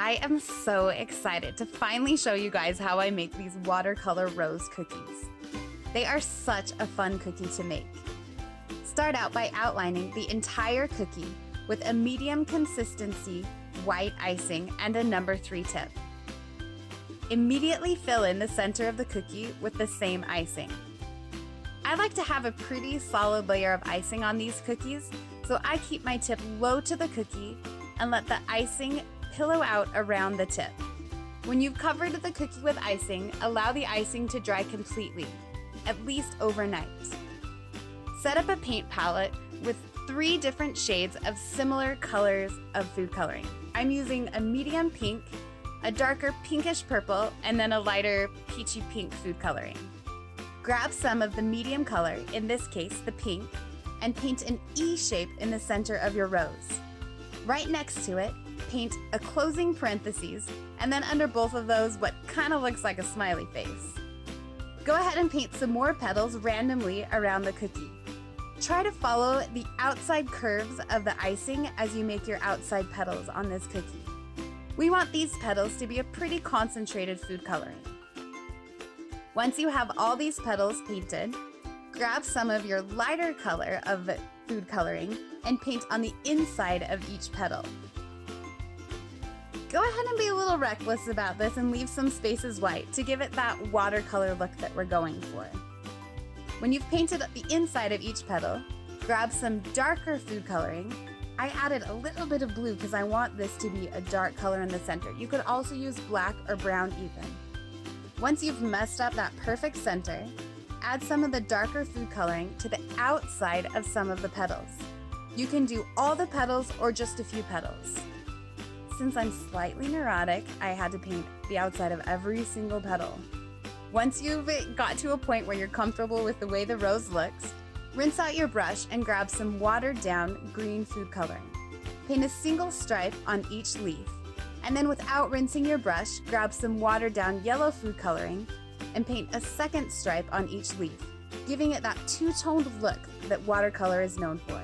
I am so excited to finally show you guys how I make these watercolor rose cookies. They are such a fun cookie to make. Start out by outlining the entire cookie with a medium consistency white icing and a number 3 tip. Immediately fill in the center of the cookie with the same icing. I like to have a pretty solid layer of icing on these cookies, so I keep my tip low to the cookie and let the icing pillow out around the tip. When you've covered the cookie with icing, allow the icing to dry completely, at least overnight. Set up a paint palette with 3 different shades of similar colors of food coloring. I'm using a medium pink, a darker pinkish purple, and then a lighter peachy pink food coloring. Grab some of the medium color, in this case the pink, and paint an E shape in the center of your rose. Right next to it, paint a closing parentheses, and then under both of those what kind of looks like a smiley face. Go ahead and paint some more petals randomly around the cookie. Try to follow the outside curves of the icing as you make your outside petals on this cookie. We want these petals to be a pretty concentrated food coloring. Once you have all these petals painted, grab some of your lighter color of the food coloring and paint on the inside of each petal. Go ahead and be a little reckless about this and leave some spaces white to give it that watercolor look that we're going for. When you've painted the inside of each petal, grab some darker food coloring. I added a little bit of blue because I want this to be a dark color in the center. You could also use black or brown even. Once you've messed up that perfect center, add some of the darker food coloring to the outside of some of the petals. You can do all the petals or just a few petals. Since I'm slightly neurotic, I had to paint the outside of every single petal. Once you've got to a point where you're comfortable with the way the rose looks, rinse out your brush and grab some watered down green food coloring. Paint a single stripe on each leaf, and then without rinsing your brush, grab some watered down yellow food coloring and paint a second stripe on each leaf, giving it that two-toned look that watercolor is known for.